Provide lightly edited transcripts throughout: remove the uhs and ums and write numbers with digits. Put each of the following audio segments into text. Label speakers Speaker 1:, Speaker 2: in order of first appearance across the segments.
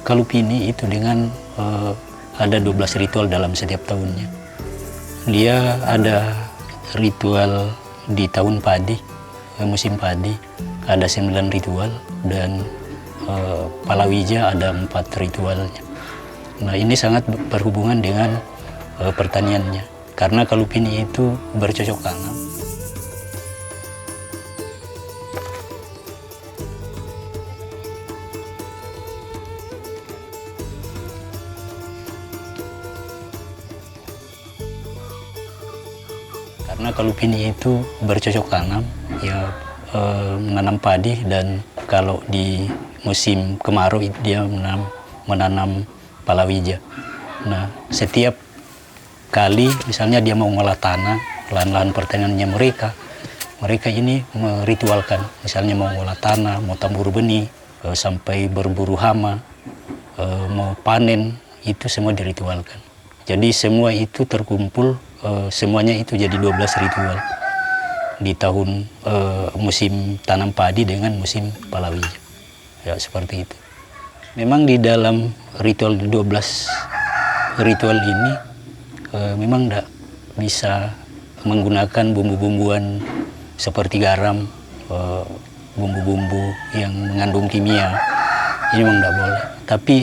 Speaker 1: Kalupini itu dengan ada 12 ritual dalam setiap tahunnya. Dia ada ritual di tahun padi, musim padi, ada 9 ritual, dan Palawija ada 4 ritualnya. Nah, ini sangat berhubungan dengan pertaniannya, karena Kalupini itu bercocok tanam. Karena Kalupini itu bercocok tanam, ya menanam padi, dan kalau di musim kemarau dia menanam palawija. Nah, setiap kali misalnya dia mau ngolah tanah, lahan-lahan pertaniannya mereka ini meritualkan. Misalnya mau ngolah tanah, mau tabur benih, sampai berburu hama, mau panen, itu semua diritualkan. Jadi semua itu terkumpul, semuanya itu jadi 12 ritual di tahun musim tanam padi dengan musim palawija. Ya, seperti itu. Memang di dalam ritual 12 ritual ini memang tidak bisa menggunakan bumbu-bumbuan seperti garam, bumbu-bumbu yang mengandung kimia. Ini memang tidak boleh. Tapi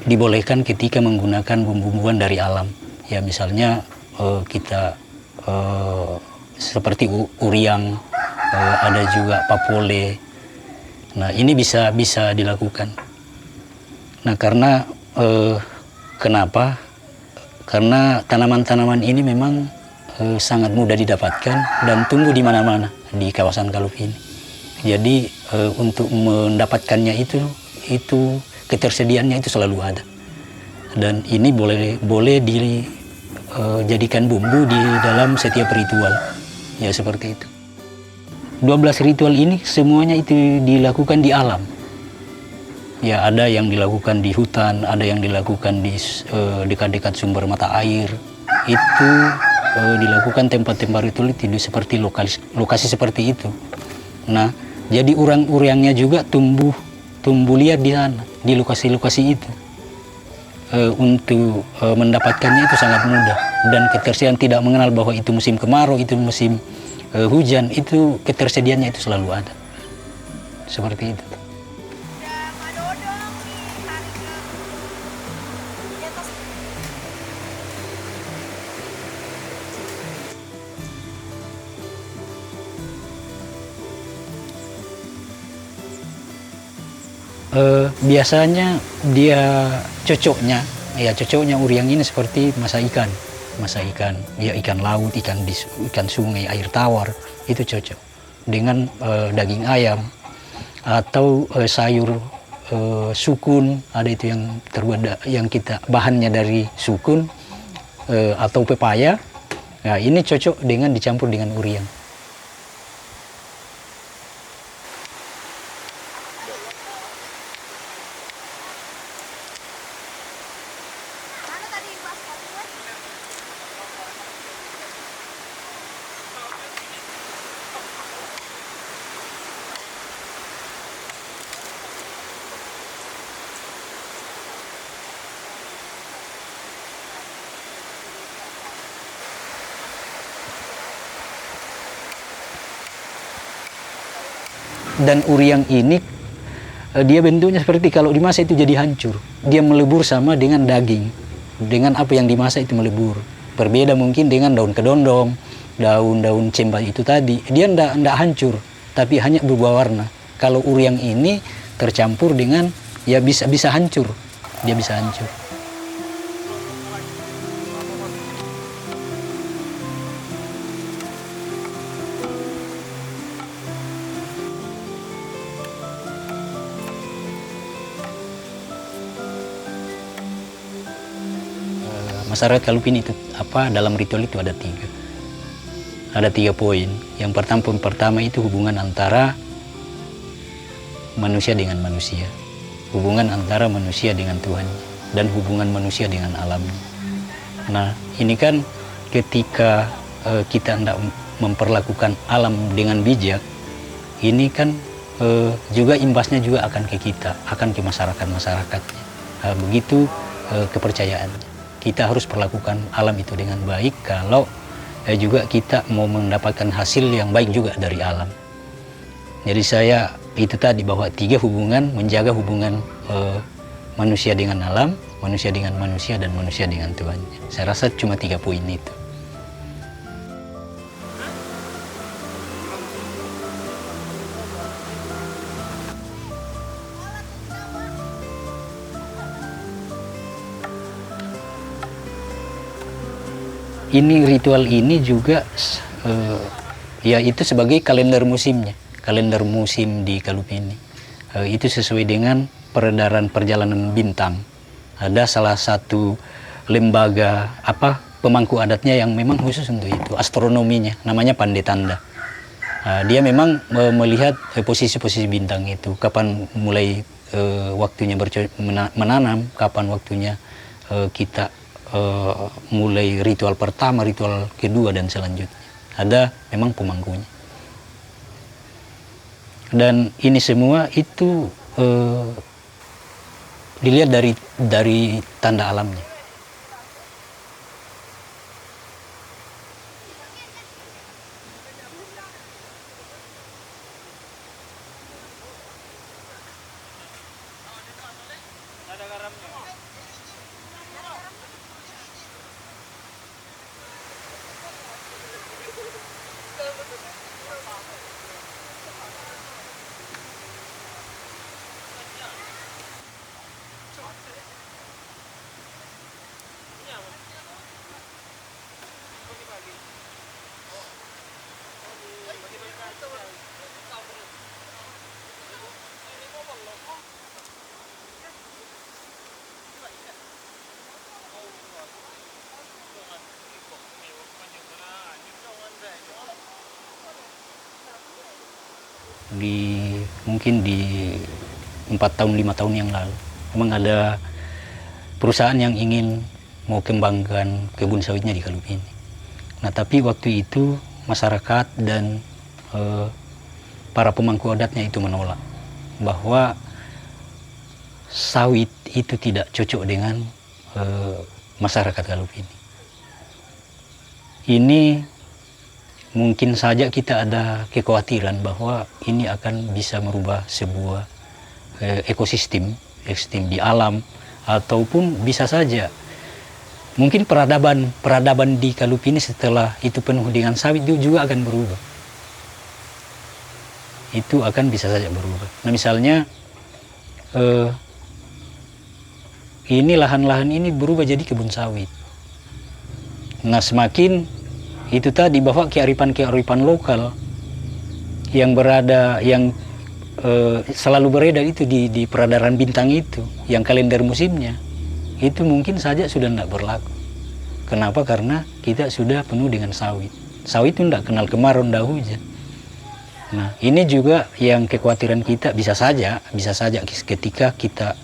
Speaker 1: dibolehkan ketika menggunakan bumbu-bumbuan dari alam. Ya, misalnya kita seperti uriang, ada juga papole. Nah, ini bisa dilakukan. Nah, karena kenapa? Karena tanaman-tanaman ini memang sangat mudah didapatkan dan tumbuh di mana-mana di kawasan Kalupini. Jadi untuk mendapatkannya itu ketersediaannya itu selalu ada. Dan ini boleh dijadikan bumbu di dalam setiap ritual. Ya, seperti itu. 12 ritual ini semuanya itu dilakukan di alam. Ya, ada yang dilakukan di hutan, ada yang dilakukan di dekat-dekat sumber mata air. Itu dilakukan tempat-tempat ritual itu seperti lokasi seperti itu. Nah, jadi urang-urangnya juga tumbuh liar di sana, di lokasi-lokasi itu. Untuk mendapatkannya itu sangat mudah, dan ketersediaan tidak mengenal bahwa itu musim kemarau, itu musim hujan, itu ketersediaannya itu selalu ada. Seperti itu. Biasanya dia cocoknya uriang ini seperti masak ikan, ya ikan laut, ikan sungai, air tawar, itu cocok dengan daging ayam atau sayur sukun. Ada itu yang terbuat yang kita bahannya dari sukun atau pepaya. Nah, ini cocok dengan dicampur dengan uriang. Dan uriang ini dia bentuknya seperti kalau dimasak itu jadi hancur. Dia melebur sama dengan daging. Dengan apa yang dimasak itu melebur. Berbeda mungkin dengan daun kedondong, daun-daun cembat itu tadi. Dia ndak hancur, tapi hanya berubah warna. Kalau uriang ini tercampur dengan, ya bisa hancur. Dia bisa hancur. Masyarakat Kalupini itu dalam ritual itu ada 3 poin. Yang pertama itu hubungan antara manusia dengan manusia, hubungan antara manusia dengan Tuhan, dan hubungan manusia dengan alamnya. Nah, ini kan ketika kita hendak memperlakukan alam dengan bijak, ini kan juga imbasnya juga akan ke kita, akan ke masyarakat-masyarakatnya. Begitu kepercayaan. Kita harus perlakukan alam itu dengan baik kalau juga kita mau mendapatkan hasil yang baik juga dari alam. Jadi saya itu tadi bahwa 3 hubungan, menjaga hubungan manusia dengan alam, manusia dengan manusia, dan manusia dengan Tuhan. Saya rasa cuma 3 poin itu. Ini ritual ini juga ya itu sebagai kalender musimnya, kalender musim di Kalupini. Itu sesuai dengan peredaran perjalanan bintang. Ada salah satu lembaga pemangku adatnya yang memang khusus untuk itu, astronominya, namanya Pandetanda. Dia memang melihat posisi-posisi bintang itu, kapan mulai waktunya menanam, kapan waktunya kita mulai ritual pertama, ritual kedua, dan selanjutnya. Ada memang pemangkunya. Dan ini semua itu dilihat dari tanda alamnya. Mungkin di 4 tahun 5 tahun yang lalu memang ada perusahaan yang ingin mau kembangkan kebun sawitnya di Kalupini. Nah, tapi waktu itu masyarakat dan para pemangku adatnya itu menolak bahwa sawit itu tidak cocok dengan masyarakat Kalupini. Ini mungkin saja kita ada kekhawatiran bahwa ini akan bisa merubah sebuah ekosistem di alam, ataupun bisa saja mungkin peradaban di Kalupini setelah itu penuh dengan sawit itu juga akan berubah. Itu akan bisa saja berubah. Nah, misalnya ini lahan-lahan ini berubah jadi kebun sawit. Nah, semakin itu tadi bahwa kearifan lokal yang selalu beredar itu di peredaran bintang itu, yang kalender musimnya, itu mungkin saja sudah tidak berlaku. Kenapa? Karena kita sudah penuh dengan sawit. Sawit itu tidak kenal kemarau, tidak hujan. Nah, ini juga yang kekhawatiran kita, bisa saja ketika kita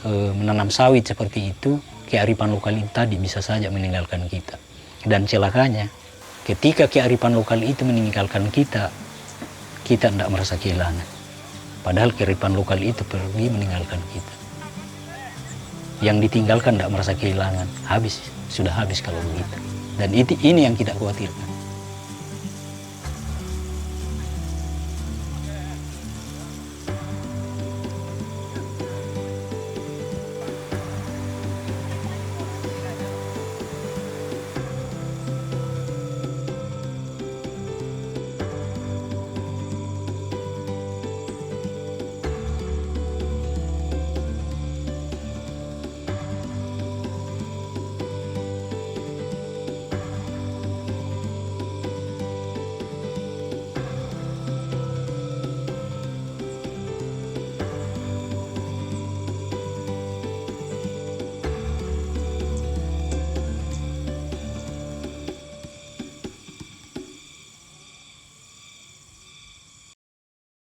Speaker 1: menanam sawit seperti itu, kearifan lokal itu tadi bisa saja meninggalkan kita. Dan celakanya, ketika kearifan lokal itu meninggalkan kita tidak merasa kehilangan. Padahal kearifan lokal itu pergi meninggalkan kita. Yang ditinggalkan tidak merasa kehilangan, sudah habis kalau begitu. Dan ini yang kita khawatirkan.